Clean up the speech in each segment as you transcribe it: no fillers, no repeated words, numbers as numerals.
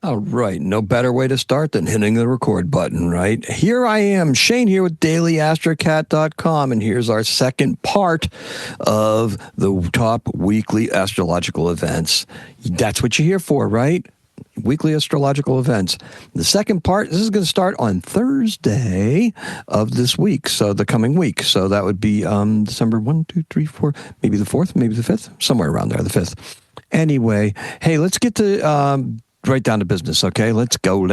All right, no better way to start than hitting the record button, right? Here I am, Shane here with dailyastrocat.com, and here's our second part of the top weekly astrological events. That's what you're here for, right? Weekly astrological events. The second part, this is going to start on Thursday of this week, so the coming week. So that would be December 1, 2, 3, 4, maybe the 4th, maybe the 5th, somewhere around there, the 5th. Anyway, hey, let's get to right down to business, okay? Let's go.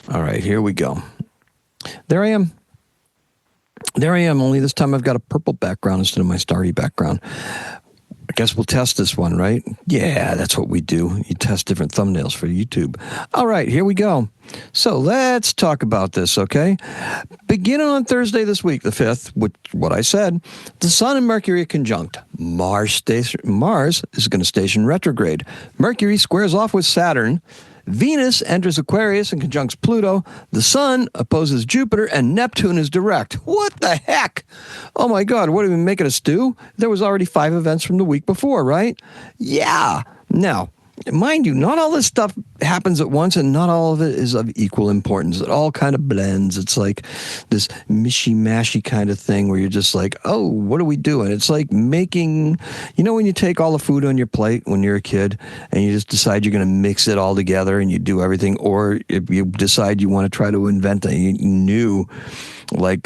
All right, here we go. There I am, only this time I've got a purple background instead of my starry background. I guess we'll test this one, right? Yeah, that's what we do. You test different thumbnails for YouTube. All right, here we go. So let's talk about this, okay? Beginning on Thursday this week, the 5th, which what I said, the Sun and Mercury are conjunct. Mars is going to station retrograde. Mercury squares off with Saturn. Venus enters Aquarius and conjuncts Pluto. The Sun opposes Jupiter, and Neptune is direct. What the heck? Oh my God, what are we making a stew? There was already 5 events from the week before, right? Yeah. Now, mind you, not all this stuff happens at once, and not all of it is of equal importance. It all kind of blends. It's like this mishy-mashy kind of thing where you're just like, oh, what are we doing? It's like making, when you take all the food on your plate when you're a kid and you just decide you're going to mix it all together and you do everything, or if you decide you want to try to invent a new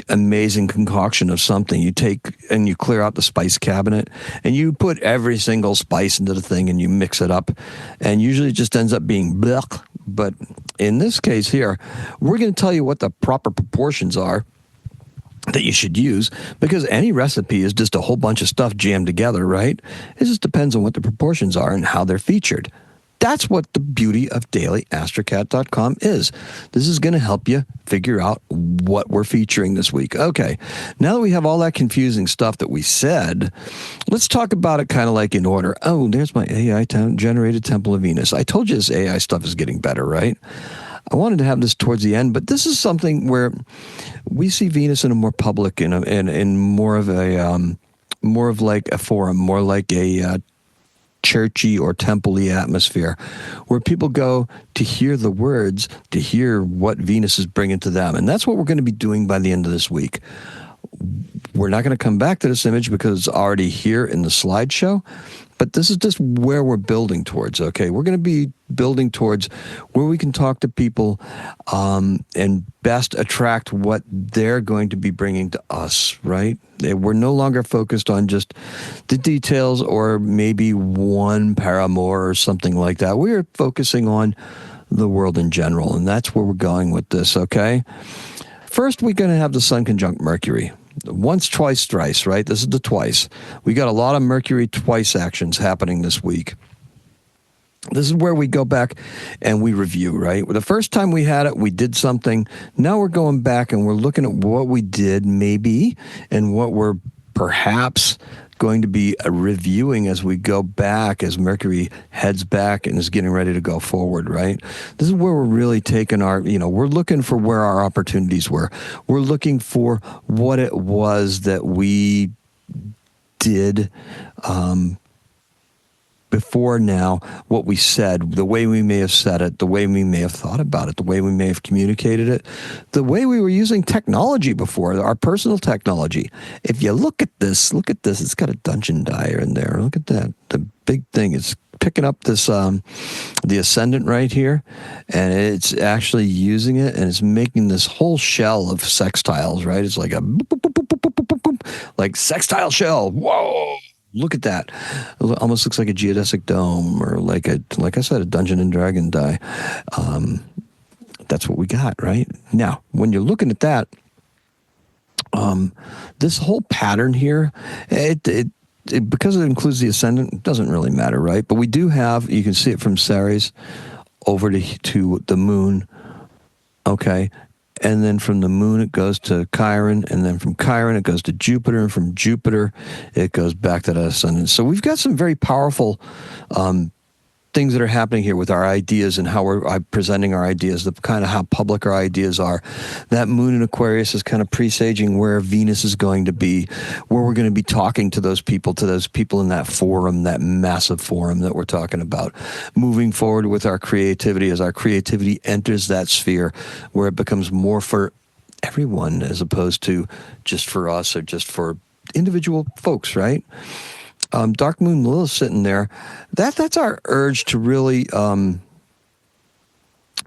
amazing concoction of something. You take and you clear out the spice cabinet and you put every single spice into the thing and you mix it up, and usually it just ends up being blech. But in this case here, we're going to tell you what the proper proportions are that you should use, because any recipe is just a whole bunch of stuff jammed together, right? It just depends on what the proportions are and how they're featured. That's what the beauty of dailyastrocat.com is. This is going to help you figure out what we're featuring this week. Okay, now that we have all that confusing stuff that we said, let's talk about it kind of like in order. Oh, there's my AI-generated Temple of Venus. I told you this AI stuff is getting better, right? I wanted to have this towards the end, but this is something where we see Venus in a more public, in more of like a forum, more like a churchy or temple-y atmosphere where people go to hear the words, to hear what Venus is bringing to them. And that's what we're going to be doing by the end of this week. We're not going to come back to this image because it's already here in the slideshow, but this is just where we're building towards, okay? We're going to be building towards where we can talk to people and best attract what they're going to be bringing to us, right? We're no longer focused on just the details or maybe one paramour or something like that. We're focusing on the world in general, and that's where we're going with this, okay? First, we're going to have the Sun conjunct Mercury. Once, twice, thrice, right? This is the twice. We got a lot of Mercury twice actions happening this week. This is where we go back and we review, right? The first time we had it, we did something. Now we're going back and we're looking at what we did maybe and what we're perhaps going to be reviewing as we go back, as Mercury heads back and is getting ready to go forward, right? This is where we're really taking our, we're looking for where our opportunities were. We're looking for what it was that we did before now, what we said, the way we may have said it, the way we may have thought about it, the way we may have communicated it, the way we were using technology before, our personal technology. If you look at this, it's got a dungeon dial in there. Look at that. The big thing is picking up this, the ascendant right here, and it's actually using it, and it's making this whole shell of sextiles, right? It's like a boop, boop, boop, boop, boop, boop, boop, boop, like sextile shell. Whoa! Look at that. It almost looks like a geodesic dome or like I said, a Dungeon and Dragon die. That's what we got, right? Now, when you're looking at that, this whole pattern here, it because it includes the ascendant, it doesn't really matter, right? But we do have, you can see it from Ceres over to the moon, okay? And then from the moon, it goes to Chiron, and then from Chiron, it goes to Jupiter, and from Jupiter, it goes back to the ascendant. So we've got some very powerful things that are happening here with our ideas and how we're presenting our ideas, the kind of how public our ideas are. That moon in Aquarius is kind of presaging where Venus is going to be, where we're going to be talking to those people in that forum, that massive forum that we're talking about. Moving forward with our creativity, as our creativity enters that sphere where it becomes more for everyone as opposed to just for us or just for individual folks, right? Dark Moon Lilith sitting there. That's our urge to really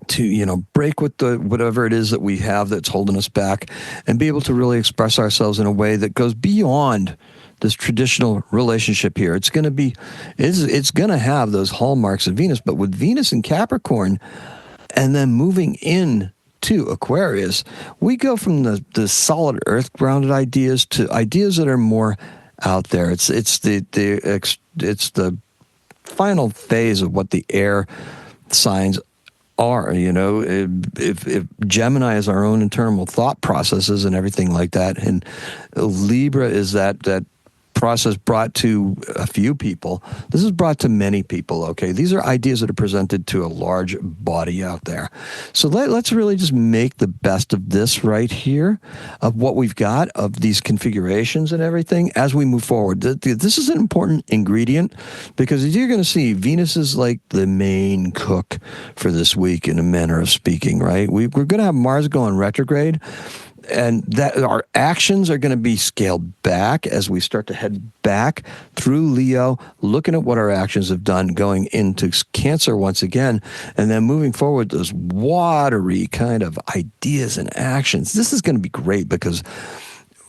to break with the whatever it is that we have that's holding us back, and be able to really express ourselves in a way that goes beyond this traditional relationship here. It's going to have those hallmarks of Venus, but with Venus in Capricorn, and then moving in to Aquarius, we go from the solid earth grounded ideas to ideas that are more out there. It's the final phase of what the air signs are. If Gemini is our own internal thought processes and everything like that, and Libra is that process brought to a few people. This is brought to many people, okay? These are ideas that are presented to a large body out there. So let's really just make the best of this right here, of what we've got, of these configurations and everything as we move forward. This is an important ingredient, because as you're going to see, Venus is like the main cook for this week in a manner of speaking, right? We're going to have Mars going retrograde, and that our actions are going to be scaled back as we start to head back through Leo, looking at what our actions have done, going into Cancer once again, and then moving forward, those watery kind of ideas and actions. This is going to be great, because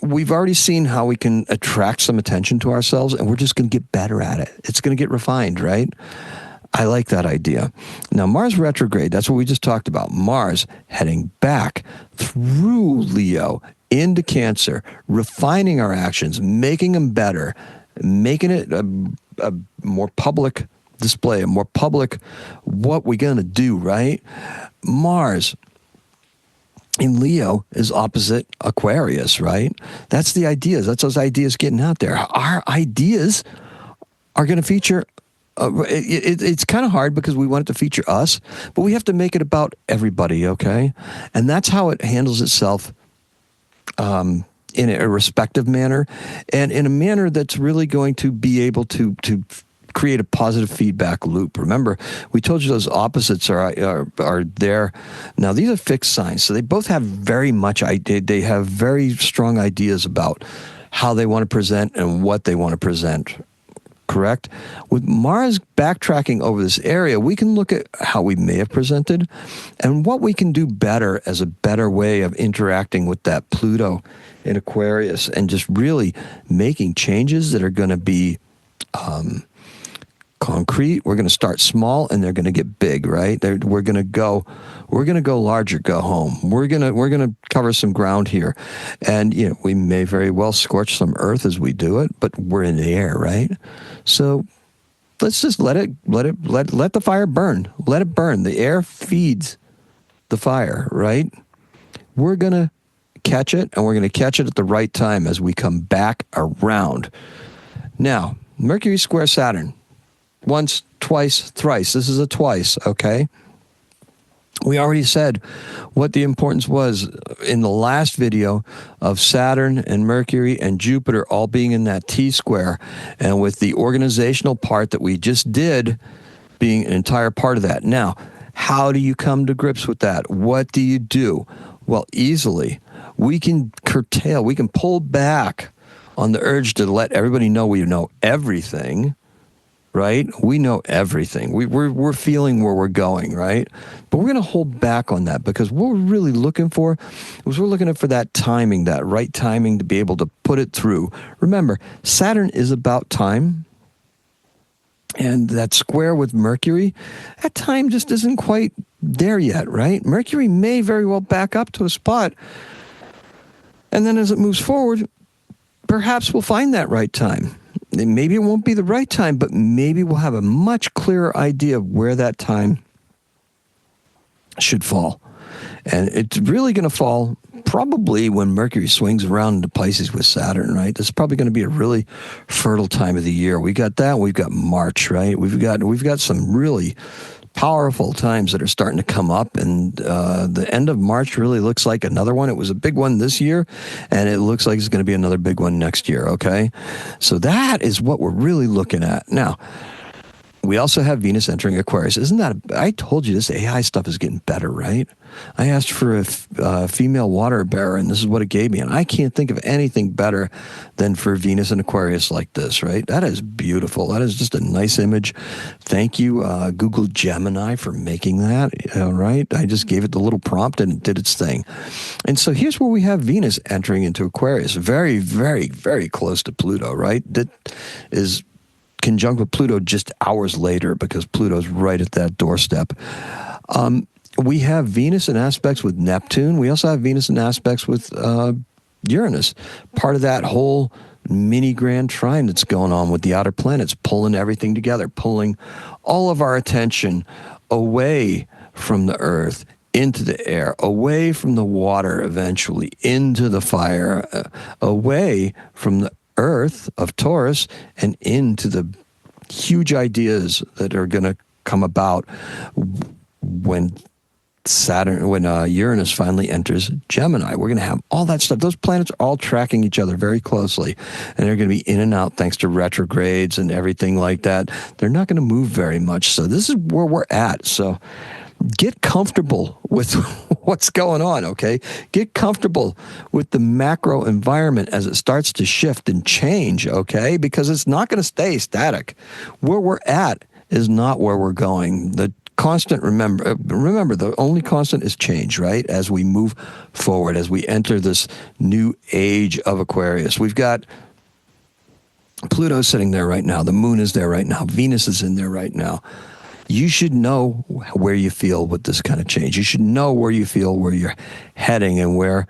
we've already seen how we can attract some attention to ourselves, and we're just going to get better at it. It's going to get refined, right? I like that idea. Now, Mars retrograde, that's what we just talked about. Mars heading back through Leo into Cancer, refining our actions, making them better, making it a more public display, a more public what we're going to do, right? Mars in Leo is opposite Aquarius, right? That's the ideas. That's those ideas getting out there. Our ideas are going to feature it's kind of hard because we want it to feature us, but we have to make it about everybody, okay? And that's how it handles itself in a respective manner, and in a manner that's really going to be able to create a positive feedback loop. Remember, we told you those opposites are there. Now, these are fixed signs, so they both have very much idea. They have very strong ideas about how they want to present and what they want to present. Correct? With Mars backtracking over this area, we can look at how we may have presented and what we can do better as a better way of interacting with that Pluto in Aquarius, and just really making changes that are going to be concrete. We're going to start small, and they're going to get big, right? We're going to go larger, go home. We're going to cover some ground here, and we may very well scorch some earth as we do it, but we're in the air, right? So let's just let the fire burn. Let it burn. The air feeds the fire, right? We're going to catch it, and we're going to catch it at the right time as we come back around. Now, Mercury square Saturn. Once, twice, thrice. This is a twice, okay? We already said what the importance was in the last video of Saturn and Mercury and Jupiter all being in that T-square, and with the organizational part that we just did being an entire part of that. Now, how do you come to grips with that? What do you do? Well, easily. We can curtail, we can pull back on the urge to let everybody know we know everything, right? We know everything. We're feeling where we're going, right? But we're going to hold back on that, because what we're really looking for is we're looking for that timing, that right timing to be able to put it through. Remember, Saturn is about time, and that square with Mercury, that time just isn't quite there yet, right? Mercury may very well back up to a spot, and then as it moves forward, perhaps we'll find that right time. Maybe it won't be the right time, but maybe we'll have a much clearer idea of where that time should fall. And it's really going to fall probably when Mercury swings around into Pisces with Saturn, right? This is probably going to be a really fertile time of the year. We got that. We've got March, right? We've got some really powerful times that are starting to come up, and the end of March really looks like another one. It was a big one this year, and it looks like it's going to be another big one next year, okay? So that is what we're really looking at. Now, we also have Venus entering Aquarius. Isn't that, I told you this AI stuff is getting better, right? I asked for a female water bearer, and this is what it gave me. And I can't think of anything better than for Venus and Aquarius like this, right? That is beautiful. That is just a nice image. Thank you, Google Gemini, for making that, all right? I just gave it the little prompt, and it did its thing. And so here's where we have Venus entering into Aquarius. Very, very, very close to Pluto, right? That is conjunct with Pluto just hours later, because Pluto's right at that doorstep. We have Venus in aspects with Neptune. We also have Venus in aspects with Uranus. Part of that whole mini grand trine that's going on with the outer planets, pulling everything together, pulling all of our attention away from the Earth into the air, away from the water, eventually into the fire, away from the Earth of Taurus and into the huge ideas that are going to come about when Uranus finally enters Gemini. We're going to have all that stuff. Those planets are all tracking each other very closely, and they're going to be in and out thanks to retrogrades and everything like that. They're not going to move very much. So this is where we're at. So get comfortable with what's going on, okay? Get comfortable with the macro environment as it starts to shift and change, okay? Because it's not going to stay static. Where we're at is not where we're going. The constant, remember, the only constant is change, right? As we move forward, as we enter this new age of Aquarius. We've got Pluto sitting there right now. The moon is there right now. Venus is in there right now. You should know where you feel with this kind of change. You should know where you feel, where you're heading, and where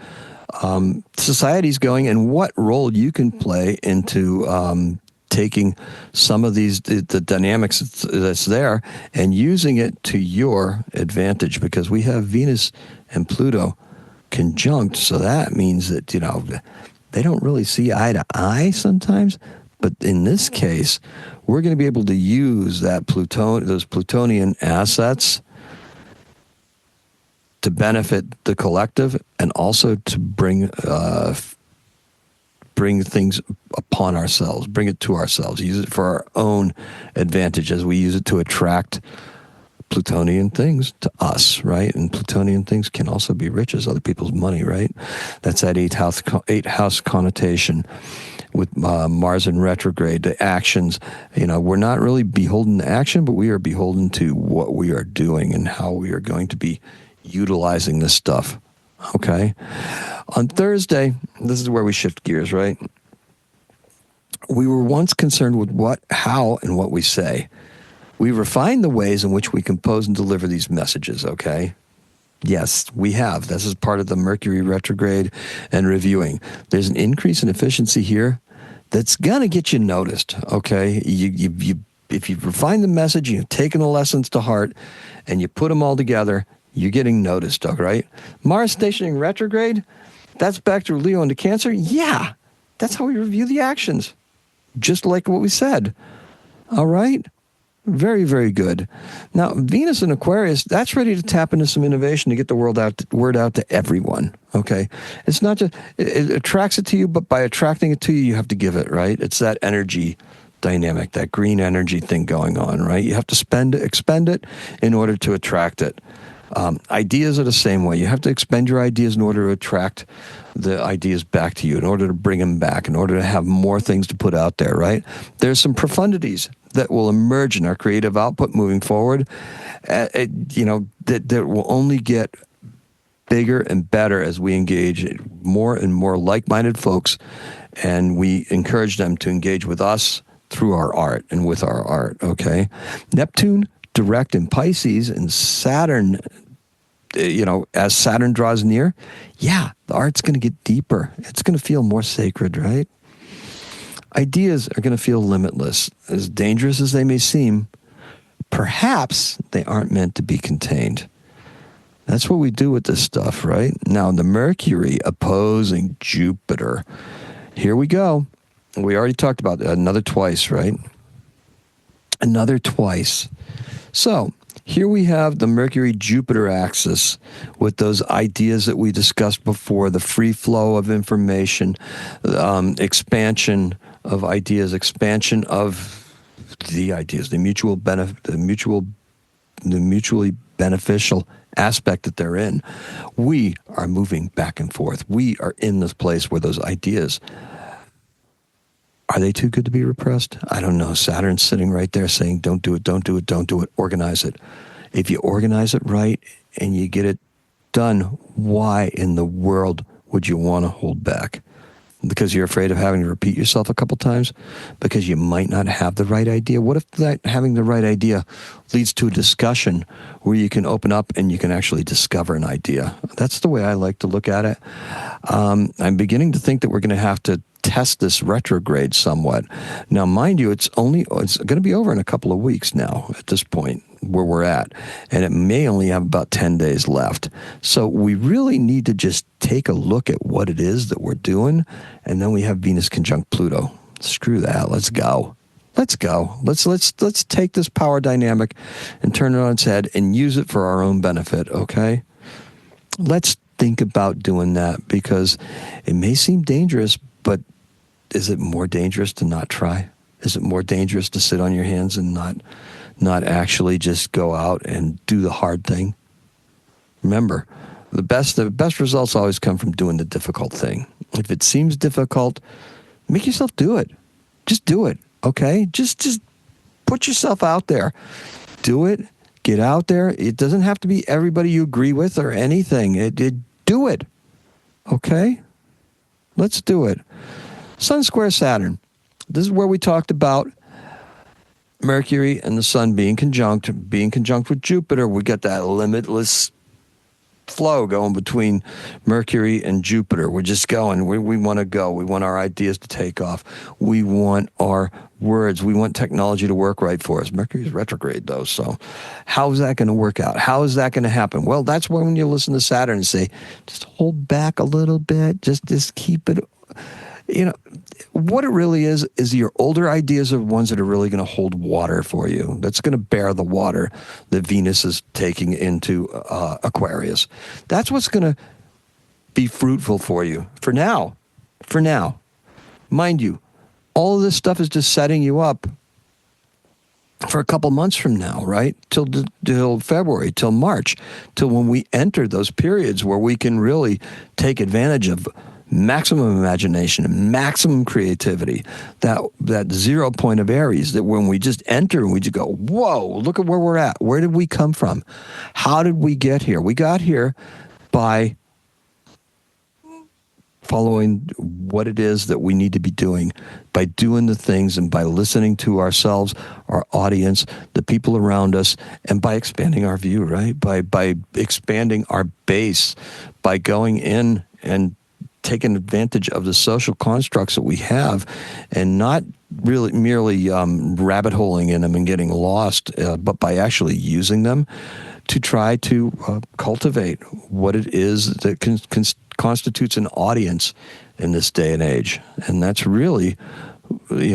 society's going, and what role you can play into taking some of these, the dynamics that's there, and using it to your advantage, because we have Venus and Pluto conjunct. So that means that, they don't really see eye to eye sometimes. But in this case, we're going to be able to use that those Plutonian assets to benefit the collective, and also to bring things upon ourselves, bring it to ourselves, use it for our own advantage as we use it to attract Plutonian things to us, right? And Plutonian things can also be rich as other people's money, right? That's that eighth house connotation with Mars in retrograde, the actions. We're not really beholden to action, but we are beholden to what we are doing and how we are going to be utilizing this stuff, okay? On Thursday, this is where we shift gears, right? We were once concerned with what, how, and what we say. We refined the ways in which we compose and deliver these messages, okay? Yes, we have. This is part of the Mercury retrograde and reviewing. There's an increase in efficiency here that's going to get you noticed, okay? If you've refined the message, you've taken the lessons to heart, and you put them all together, you're getting noticed, all right? Mars stationing retrograde, that's back to Leo into Cancer. Yeah, that's how we review the actions, just like what we said, all right? Very, very good. Now, Venus in Aquarius, that's ready to tap into some innovation to get the word out to everyone, okay? It's not just, it attracts it to you, but by attracting it to you, you have to give it, right? It's that energy dynamic, that green energy thing going on, right? You have to expend it in order to attract it. Ideas are the same way. You have to expend your ideas in order to attract the ideas back to you, in order to bring them back, in order to have more things to put out there, right? There's some profundities that will emerge in our creative output moving forward, that will only get bigger and better as we engage more and more like-minded folks, and we encourage them to engage with us through our art and with our art, okay? Neptune direct in Pisces, and Saturn, as Saturn draws near, the art's going to get deeper. It's going to feel more sacred, right? Ideas are going to feel limitless. As dangerous as they may seem, perhaps they aren't meant to be contained. That's what we do with this stuff, right? Now, the Mercury opposing Jupiter. Here we go. We already talked about another twice, right? Another twice. So here we have the Mercury-Jupiter axis with those ideas that we discussed before, the free flow of information, expansion of ideas, expansion of the ideas, the mutual benefit, the mutually beneficial aspect that they're in. We are moving back and forth. We are in this place where those ideas, are they too good to be repressed? I don't know. Saturn's sitting right there saying, don't do it, don't do it, don't do it. Organize it. If you organize it right and you get it done, why in the world would you want to hold back? Because you're afraid of having to repeat yourself a couple times? Because you might not have the right idea? What if that having the right idea leads to a discussion where you can open up and you can actually discover an idea? That's the way I like to look at it. I'm beginning to think that we're going to have to test this retrograde somewhat. Now, mind you, it's going to be over in a couple of weeks now at this point where we're at, and it may only have about 10 days left. So we really need to just take a look at what it is that we're doing, and then we have Venus conjunct Pluto. Screw that. Let's go. Let's go. Let's take this power dynamic and turn it on its head and use it for our own benefit, okay? Let's think about doing that, because it may seem dangerous, but is it more dangerous to not try? Is it more dangerous to sit on your hands and not actually just go out and do the hard thing? Remember, the best results always come from doing the difficult thing. If it seems difficult, make yourself do it. Just do it, okay? Just put yourself out there. Do it. Get out there. It doesn't have to be everybody you agree with or anything. Do it, okay? Let's do it. Sun square Saturn. This is where we talked about Mercury and the Sun being conjunct with Jupiter. We got that limitless flow going between Mercury and Jupiter. We're just going. We want to go. We want our ideas to take off. We want our words. We want technology to work right for us. Mercury's retrograde, though, so how is that going to work out? How is that going to happen? Well, that's when you listen to Saturn and say, just hold back a little bit. Just keep it. You know, what it really is your older ideas are ones that are really going to hold water for you. That's going to bear the water that Venus is taking into Aquarius. That's what's going to be fruitful for you for now. For now. Mind you, all of this stuff is just setting you up for a couple months from now, right? Till February, till March, till when we enter those periods where we can really take advantage of maximum imagination and maximum creativity, that 0 point of Aries, that when we just enter and we just go, whoa, look at where we're at. Where did we come from? How did we get here? We got here by following what it is that we need to be doing, by doing the things and by listening to ourselves, our audience, the people around us, and by expanding our view, right? By expanding our base, by going in and taking advantage of the social constructs that we have and not really merely rabbit holing in them and getting lost, but by actually using them to try to cultivate what it is that constitutes an audience in this day and age. And that's really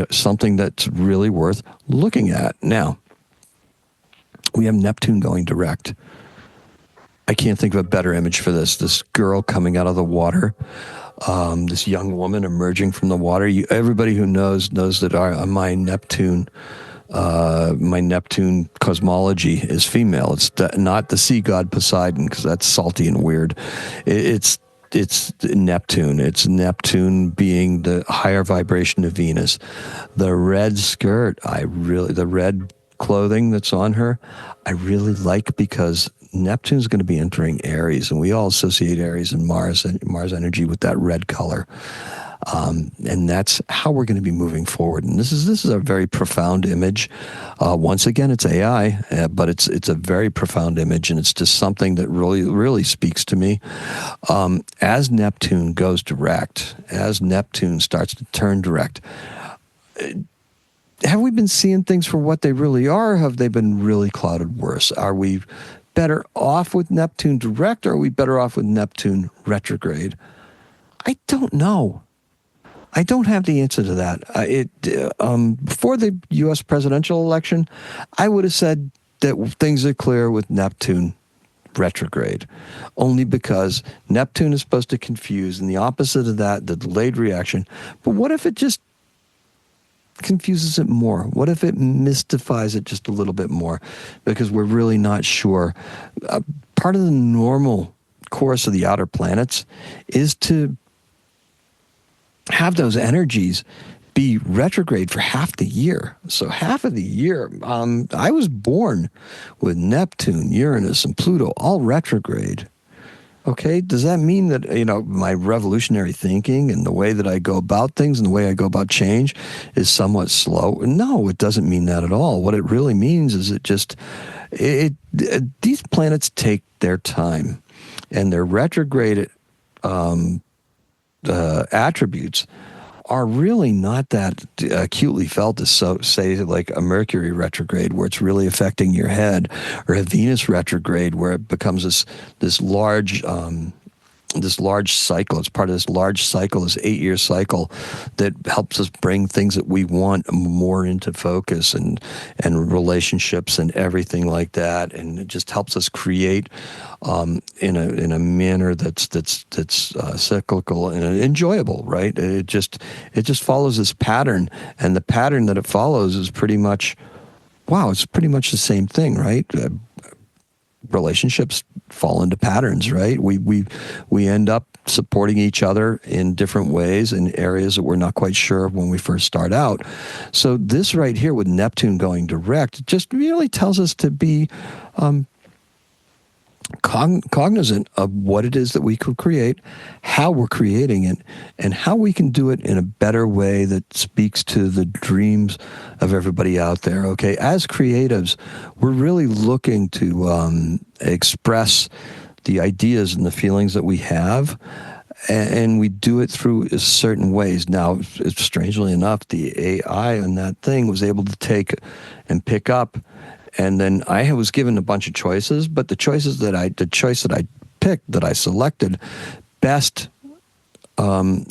something that's really worth looking at. Now, we have Neptune going direct. I can't think of a better image for this. This girl coming out of the water, this young woman emerging from the water. Everybody who knows that my Neptune cosmology is female. It's not the sea god Poseidon, because that's salty and weird. It's Neptune. It's Neptune being the higher vibration of Venus. The red skirt, the red clothing that's on her, I really like, because Neptune's going to be entering Aries, and we all associate Aries and Mars energy with that red color. And that's how we're going to be moving forward. And this is a very profound image. Once again, it's AI, but it's a very profound image, and it's just something that really, really speaks to me. As Neptune goes direct, as Neptune starts to turn direct, have we been seeing things for what they really are, or have they been really clouded worse? Are we better off with Neptune direct, or are we better off with Neptune retrograde? I don't know. I don't have the answer to that. Before the U.S. presidential election, I would have said that things are clear with Neptune retrograde, only because Neptune is supposed to confuse, and the opposite of that, the delayed reaction. But what if it just confuses it more? What if it mystifies it just a little bit more? Because we're really not sure. Part of the normal course of the outer planets is to have those energies be retrograde for half the year. So half of the year, I was born with Neptune, Uranus, and Pluto all retrograde. Okay, does that mean that, my revolutionary thinking and the way that I go about things and the way I go about change is somewhat slow? No, it doesn't mean that at all. What it really means is these planets take their time, and their retrograde attributes are really not that acutely felt as, say, like a Mercury retrograde, where it's really affecting your head, or a Venus retrograde, where it becomes this large cycle. It's part of this large cycle, this 8-year cycle that helps us bring things that we want more into focus, and relationships and everything like that. And it just helps us create in a manner that's cyclical and enjoyable, right? It just follows this pattern, and the pattern that it follows is pretty much the same thing, right? Relationships fall into patterns, right? We end up supporting each other in different ways in areas that we're not quite sure of when we first start out. So this right here with Neptune going direct just really tells us to be cognizant of what it is that we could create, how we're creating it, and how we can do it in a better way that speaks to the dreams of everybody out there. Okay, as creatives, we're really looking to express the ideas and the feelings that we have, and we do it through certain ways. Now, strangely enough, the AI on that thing was able to take and pick up. And then I was given a bunch of choices, but the choice that I picked, that I selected, best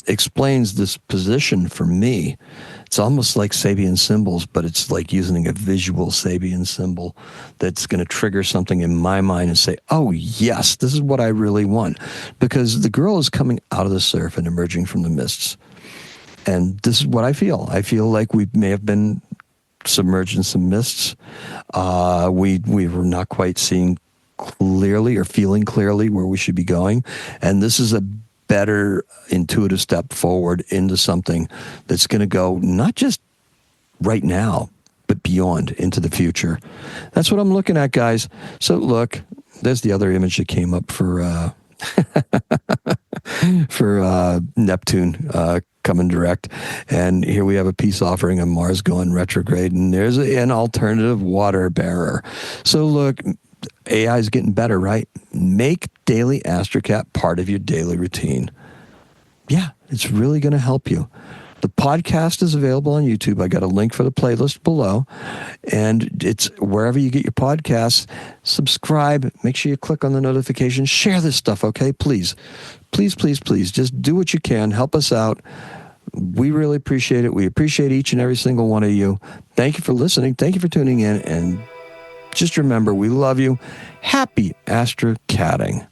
explains this position for me. It's almost like Sabian symbols, but it's like using a visual Sabian symbol that's going to trigger something in my mind and say, oh, yes, this is what I really want. Because the girl is coming out of the surf and emerging from the mists. And this is what I feel. I feel like we may have been submerged in some mists. We were not quite seeing clearly or feeling clearly where we should be going. And this is a better intuitive step forward into something that's going to go not just right now, but beyond into the future. That's what I'm looking at, guys. So look, there's the other image that came up for Neptune coming direct, and here we have a peace offering of Mars going retrograde, and there's an alternative water bearer. So look, AI is getting better, right? Make daily AstroCat part of your daily routine. Yeah, it's really going to help you. The podcast is available on YouTube. I got a link for the playlist below, and it's wherever you get your podcasts. Subscribe. Make sure you click on the notifications. Share this stuff, okay? Please, please, please, please. Just do what you can. Help us out. We really appreciate it. We appreciate each and every single one of you. Thank you for listening. Thank you for tuning in. And just remember, we love you. Happy AstroCatting.